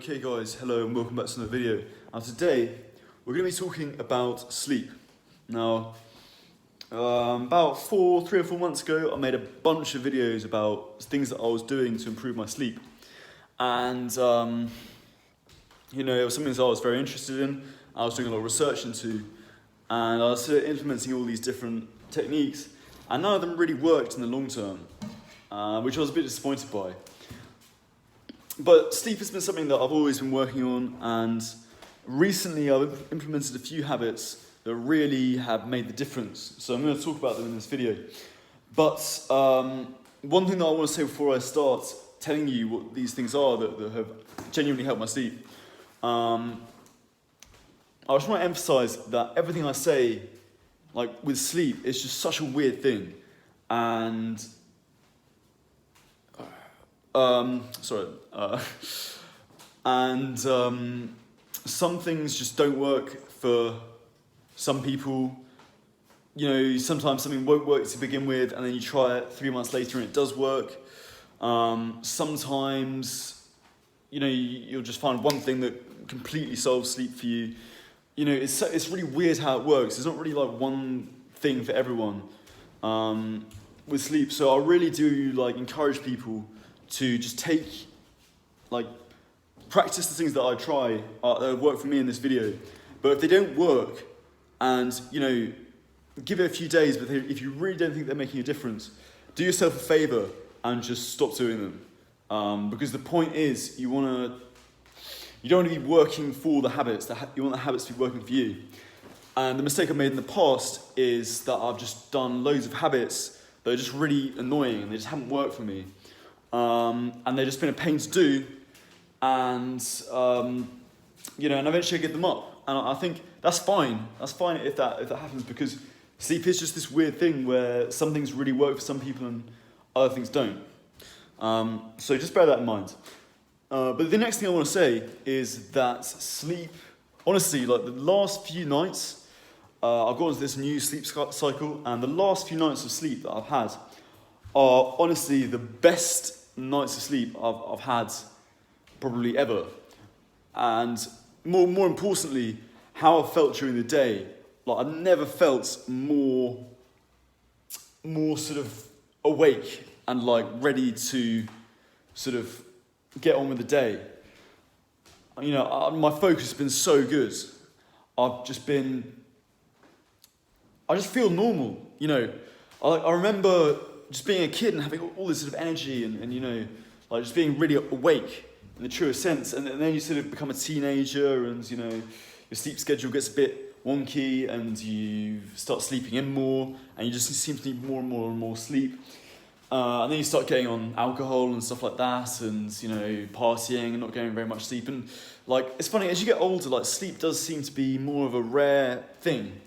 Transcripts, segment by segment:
Okay guys, hello and welcome back to another video. And today we're going to be talking about sleep. Now, about 3 or 4 months ago I made a bunch of videos about things that I was doing to improve my sleep. And it was something that I was very interested in, I was doing a lot of research into, and I was implementing all these different techniques, and none of them really worked in the long term, which I was a bit disappointed by. But sleep has been something that I've always been working on, and recently I've implemented a few habits that really have made the difference. So I'm going to talk about them in this video. But one thing that I want to say before I start telling you what these things are that have genuinely helped my sleep, I just want to emphasize that everything I say, like with sleep, is just such a weird thing. And some things just don't work for some people. Sometimes something won't work to begin with, and then you try it 3 months later and it does work. Sometimes, you'll just find one thing that completely solves sleep for you. It's really weird how it works. There's not really like one thing for everyone with sleep. So I really do encourage people to just practice the things that I try that work for me in this video. But if they don't work, and give it a few days, but if you really don't think they're making a difference, do yourself a favor and just stop doing them. Because the point is, you don't want to be working for the habits, you want the habits to be working for you. And the mistake I've made in the past is that I've just done loads of habits that are just really annoying and they just haven't worked for me. And they've just been a pain to do, and and eventually I give them up. And I think that's fine. That's fine if that happens, because sleep is just this weird thing where some things really work for some people and other things don't. So just bear that in mind. But the next thing I want to say is that sleep, honestly, the last few nights, I've gone into this new sleep cycle, and the last few nights of sleep that I've had are honestly the best nights of sleep I've had probably ever. And more importantly, how I felt during the day. I've never felt more sort of awake and ready to sort of get on with the day. My focus has been so good. I just feel normal. I remember just being a kid and having all this sort of energy and just being really awake in the truest sense. And then you sort of become a teenager, and your sleep schedule gets a bit wonky, and you start sleeping in more, and you just seem to need more and more and more sleep. And then you start getting on alcohol and stuff like that, and partying and not getting very much sleep. And it's funny, as you get older, sleep does seem to be more of a rare thing.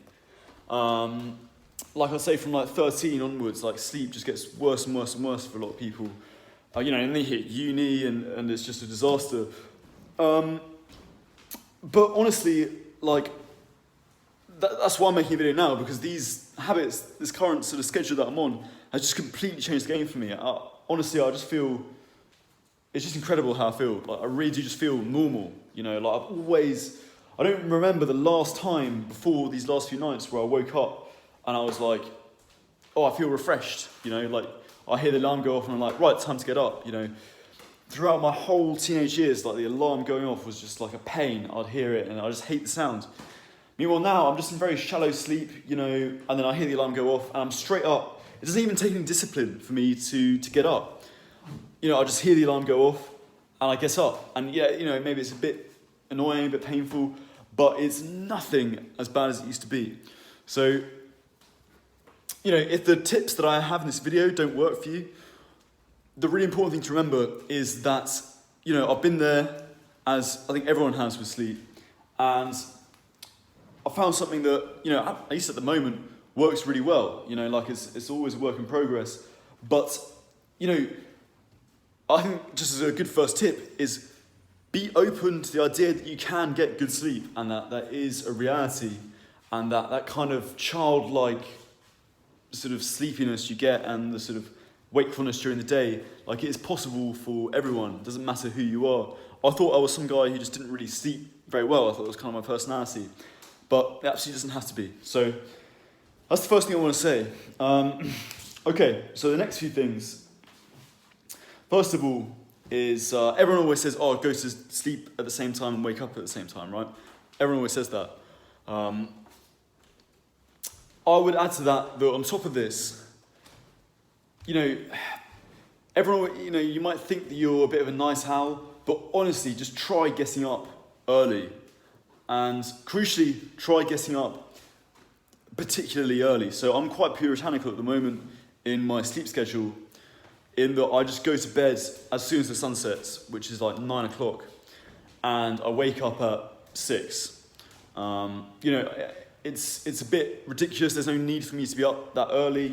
I say, from 13 onwards, sleep just gets worse and worse and worse for a lot of people. And then you hit uni, and it's just a disaster. But honestly, that's why I'm making a video now, because these habits, this current sort of schedule that I'm on, has just completely changed the game for me. Honestly, I just feel, it's just incredible how I feel. I really do just feel normal. I don't remember the last time before these last few nights where I woke up and I was I feel refreshed. I hear the alarm go off and I'm like, right, time to get up. Throughout my whole teenage years, the alarm going off was just like a pain. I'd hear it and I just hate the sound. Meanwhile now, I'm just in very shallow sleep, and then I hear the alarm go off and I'm straight up. It doesn't even take any discipline for me to get up. I just hear the alarm go off and I get up. And maybe it's a bit annoying, a bit painful, but it's nothing as bad as it used to be. So, if the tips that I have in this video don't work for you, the really important thing to remember is that, I've been there, as I think everyone has with sleep, and I found something that, at least at the moment, works really well. It's always a work in progress. But, I think just as a good first tip is be open to the idea that you can get good sleep, and that is a reality, and that kind of childlike sort of sleepiness you get, and the sort of wakefulness during the day, it is possible for everyone. It doesn't matter who you are. I thought I was some guy who just didn't really sleep very well. I thought it was kind of my personality, but it absolutely doesn't have to be. So that's the first thing I want to say. Okay, so the next few things. First of all is everyone always says, oh, go to sleep at the same time and wake up at the same time, right? Everyone always says that. I would add to that on top of this, everyone, you might think that you're a bit of a nice owl, but honestly, just try getting up early. And crucially, try getting up particularly early. So I'm quite puritanical at the moment in my sleep schedule, in that I just go to bed as soon as the sun sets, which is like 9 o'clock, and I wake up at 6. It's a bit ridiculous. There's no need for me to be up that early.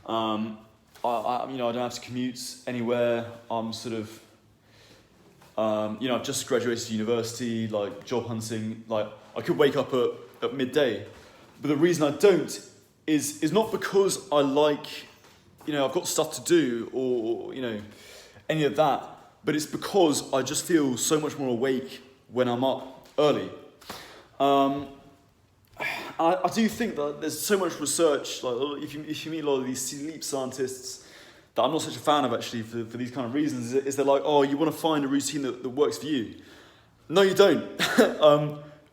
I don't have to commute anywhere. I'm sort of, I've just graduated university, like job hunting. Like I could wake up at midday, but the reason I don't is not because I like, I've got stuff to do or any of that, but it's because I just feel so much more awake when I'm up early. I do think that there's so much research, like if you meet a lot of these sleep scientists, that I'm not such a fan of actually for these kind of reasons, is they're like, oh, you want to find a routine that works for you. No, you don't.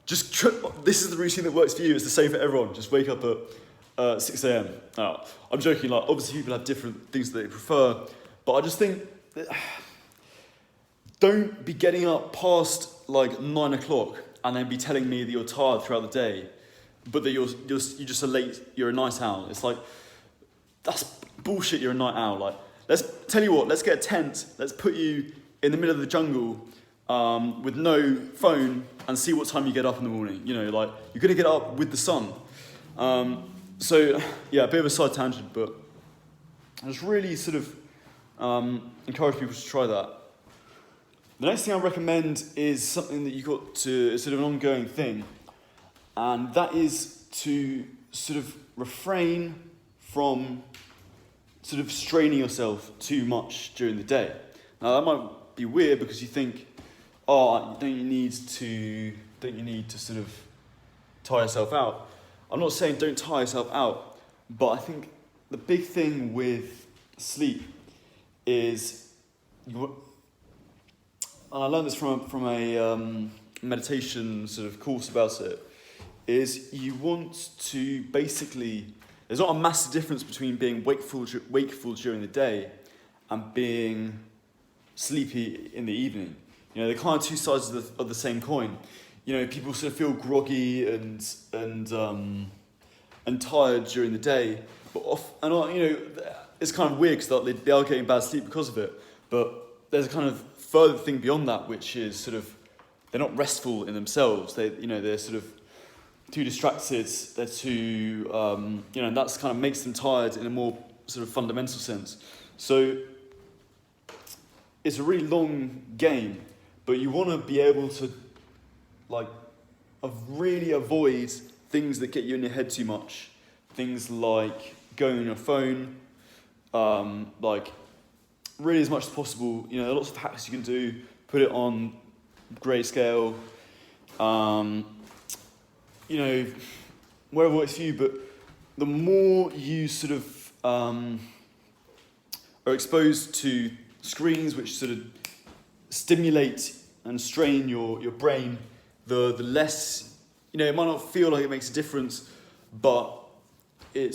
This is the routine that works for you. It's the same for everyone. Just wake up at 6 a.m. Now, I'm joking, like obviously people have different things that they prefer, but I just think that don't be getting up past like 9 o'clock and then be telling me that you're tired throughout the day, but that you're just you're a night owl. It's like, that's bullshit, you're a night owl. Like, let's get a tent, let's put you in the middle of the jungle with no phone and see what time you get up in the morning. You're gonna get up with the sun. So yeah, a bit of a side tangent, but I just really sort of encourage people to try that. The next thing I recommend is something that it's sort of an ongoing thing, and that is to sort of refrain from sort of straining yourself too much during the day. Now that might be weird because you think, oh, don't you need to sort of tire yourself out? I'm not saying don't tire yourself out, but I think the big thing with sleep is, and I learned this from a meditation sort of course about it, is you want to basically, there's not a massive difference between being wakeful during the day and being sleepy in the evening. They're kind of two sides of the same coin. People sort of feel groggy and tired during the day, but it's kind of weird because they are getting bad sleep because of it. But there's a kind of further thing beyond that, which is sort of they're not restful in themselves. They're sort of too distracted. They're too and that's kind of makes them tired in a more sort of fundamental sense. So it's a really long game, but you want to be able to really avoid things that get you in your head too much. Things like going on your phone, really as much as possible. There are lots of hacks you can do. Put it on grayscale, wherever works for you. But the more you sort of are exposed to screens which sort of stimulate and strain your brain, the less, it might not feel like it makes a difference, but they're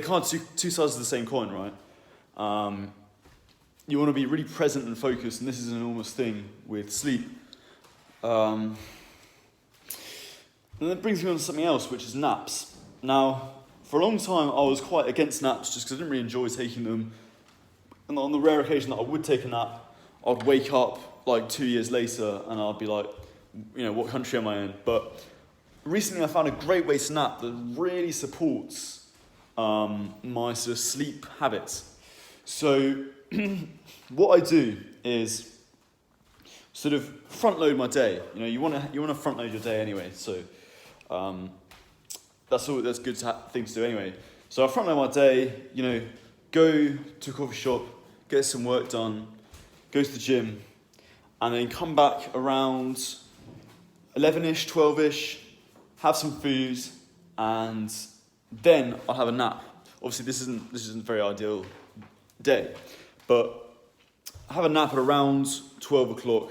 kind of two sides of the same coin, right? You want to be really present and focused, and this is an enormous thing with sleep. And that brings me on to something else, which is naps. Now, for a long time, I was quite against naps just because I didn't really enjoy taking them. And on the rare occasion that I would take a nap, I'd wake up 2 years later and I'd be like, what country am I in? But recently I found a great way to nap that really supports my sort of sleep habits. So what I do is sort of front load my day. You want to front load your day anyway. So that's good thing to do anyway. So I front load my day. Go to a coffee shop, get some work done, go to the gym, and then come back around 11ish, 12ish, have some food, and then I'll have a nap. Obviously, this isn't a very ideal day, but I have a nap at around 12 o'clock,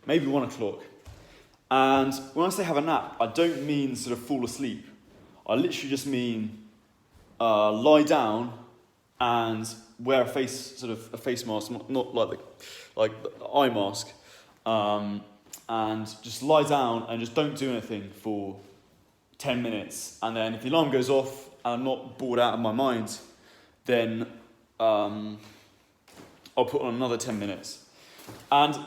maybe 1 o'clock. And when I say have a nap, I don't mean sort of fall asleep. I literally just mean lie down and wear a face mask, not like the eye mask, and just lie down and just don't do anything for 10 minutes. And then if the alarm goes off and I'm not bored out of my mind, then I'll put on another 10 minutes. And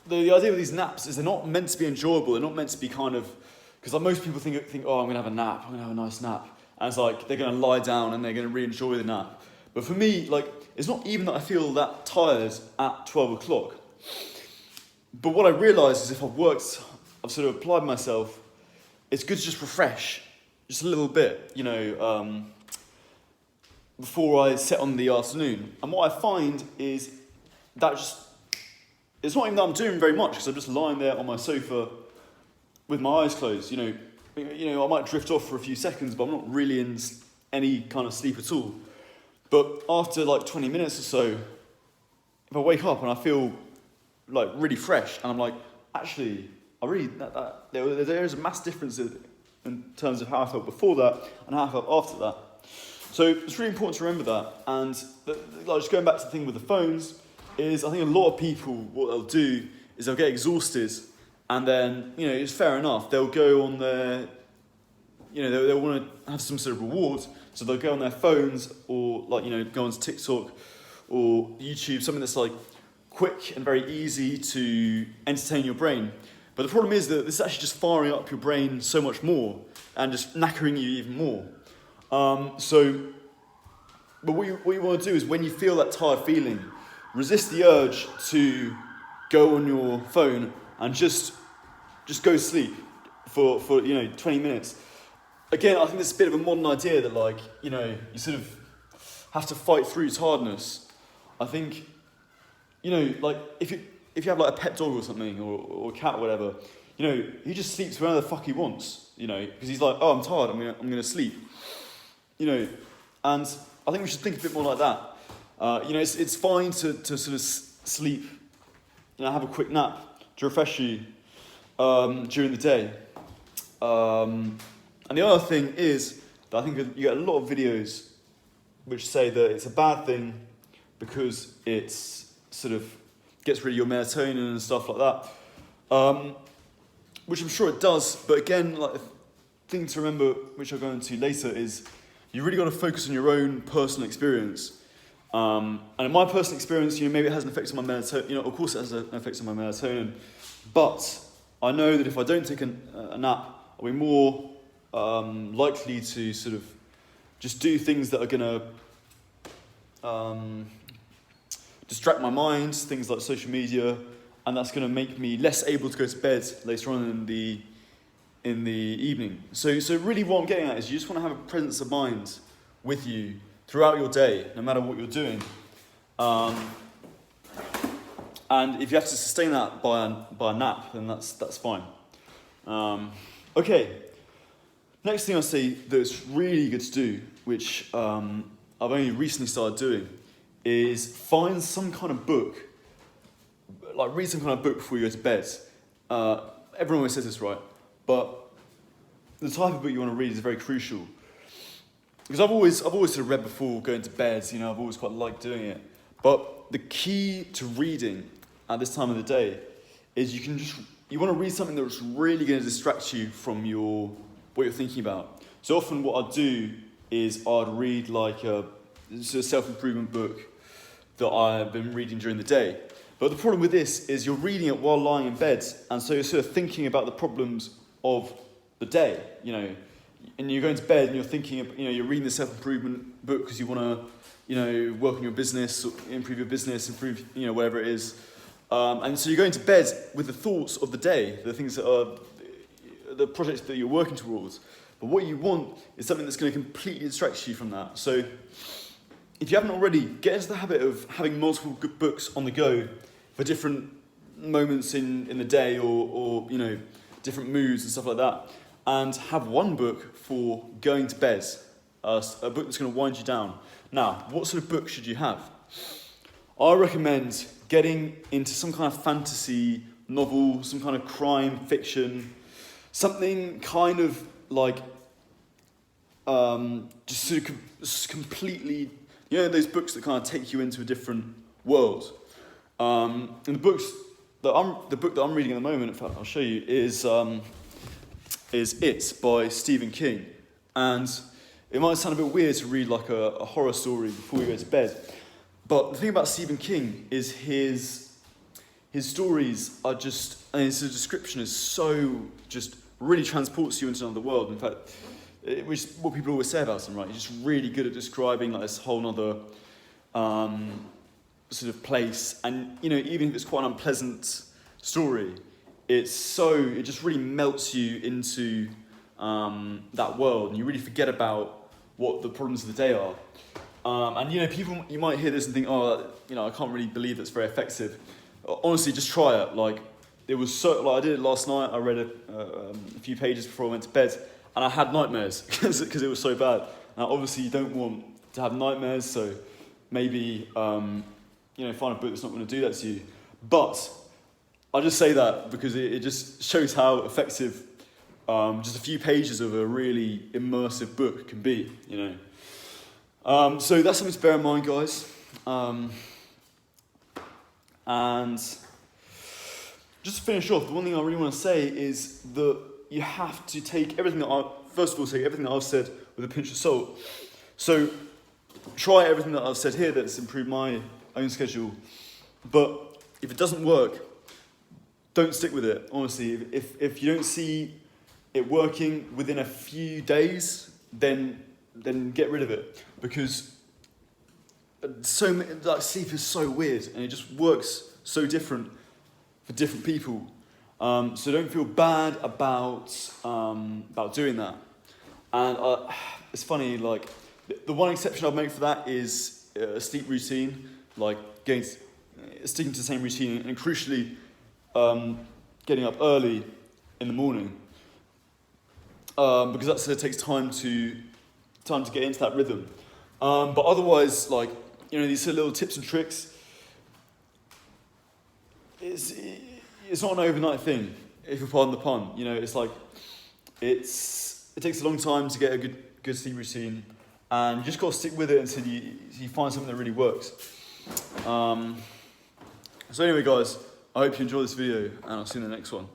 the idea with these naps is they're not meant to be enjoyable. They're not meant to be kind of, because like most people think, oh, I'm going to have a nap. I'm going to have a nice nap. And it's like they're going to lie down and they're going to really enjoy the nap. But for me, like, it's not even that I feel that tired at 12 o'clock. But what I realise is if I've sort of applied myself, it's good to just refresh, just a little bit, before I set on the afternoon. And what I find is that it's not even that I'm doing very much, because I'm just lying there on my sofa with my eyes closed. I might drift off for a few seconds, but I'm not really in any kind of sleep at all. But after like 20 minutes or so, if I wake up and I feel like really fresh, and I'm like, actually, there is a mass difference in terms of how I felt before that and how I felt after that. So it's really important to remember that. And just going back to the thing with the phones, is I think a lot of people, what they'll do is they'll get exhausted, and then, it's fair enough, they'll go on their, they'll want to have some sort of reward, so they'll go on their phones, or go onto TikTok or YouTube, something that's like quick and very easy to entertain your brain. But the problem is that this is actually just firing up your brain so much more and just knackering you even more. But what you want to do is, when you feel that tired feeling, resist the urge to go on your phone and just go sleep for 20 minutes. Again, I think it's a bit of a modern idea that you sort of have to fight through tiredness. I think, if you have like a pet dog or something, or a cat or whatever, he just sleeps wherever the fuck he wants, because he's like, oh, I'm tired, I'm gonna sleep, and I think we should think a bit more like that. It's fine to sort of sleep, have a quick nap to refresh you during the day. And the other thing is that I think you get a lot of videos which say that it's a bad thing because it's sort of gets rid of your melatonin and stuff like that, which I'm sure it does. But again, the thing to remember, which I'll go into later, is you really got to focus on your own personal experience. And in my personal experience, maybe it has an effect on my melatonin. Of course it has an effect on my melatonin. But I know that if I don't take a nap, I'll be more likely to sort of just do things that are going to distract my mind, things like social media, and that's going to make me less able to go to bed later on in the evening. So really what I'm getting at is you just want to have a presence of mind with you throughout your day, no matter what you're doing. And if you have to sustain that by a nap, then that's fine. Okay. Next thing I'll say that's really good to do, which I've only recently started doing, is find some kind of book, read some kind of book before you go to bed. Everyone always says this, right? But the type of book you want to read is very crucial. Because I've always sort of read before going to bed, I've always quite liked doing it. But the key to reading at this time of the day is you want to read something that's really going to distract you from what you're thinking about. So often what I'd do is I'd read a self-improvement book that I've been reading during the day. But the problem with this is you're reading it while lying in bed, and so you're sort of thinking about the problems of the day, and you're going to bed and you're thinking, you're reading the self-improvement book because you want to, work on your business, improve your business, improve, whatever it is. And so you're going to bed with the thoughts of the day, the things that are, the projects that you're working towards. But what you want is something that's going to completely distract you from that. So if you haven't already, get into the habit of having multiple good books on the go for different moments in the day or you know, different moods and stuff like that. And have one book for going to bed, a book that's going to wind you down. Now, what sort of book should you have? I recommend getting into some kind of fantasy novel, some kind of crime fiction, something kind of like just sort of completely, you know, those books that kind of take you into a different world. And the book that I'm reading at the moment, in fact, I'll show you, is It by Stephen King. And it might sound a bit weird to read like a horror story before you go to bed, but the thing about Stephen King is his stories are just, and his description is so just really transports you into another world. In fact, which is what people always say about him, right? He's just really good at describing like this whole other sort of place, and you know, even if it's quite an unpleasant story, it just really melts you into that world, and you really forget about what the problems of the day are. And you know, people, you might hear this and think, oh, you know, I can't really believe that's very effective. Honestly, just try it. Like, it was so, like, I did it last night. I read a few pages before I went to bed, and I had nightmares because it was so bad. Now, obviously, you don't want to have nightmares, so maybe you know, find a book that's not going to do that to you. But I just say that because it just shows how effective just a few pages of a really immersive book can be, you know. So that's something to bear in mind, guys. And just to finish off, the one thing I really want to say is that you have to take everything that I've said with a pinch of salt. So try everything that I've said here that's improved my own schedule. But if it doesn't work, don't stick with it. Honestly, if you don't see it working within a few days, then get rid of it, because sleep is so weird and it just works so different for different people. So don't feel bad about doing that. And it's funny, like the one exception I'd make for that is a sleep routine, like sticking to the same routine, and crucially getting up early in the morning, because it takes time to get into that rhythm. But otherwise, like, you know, these sort of little tips and tricks, it's not an overnight thing, if you pardon the pun. You know, it's like, it takes a long time to get a good sleep routine, and you just got to stick with it until you find something that really works. So anyway, guys, I hope you enjoy this video, and I'll see you in the next one.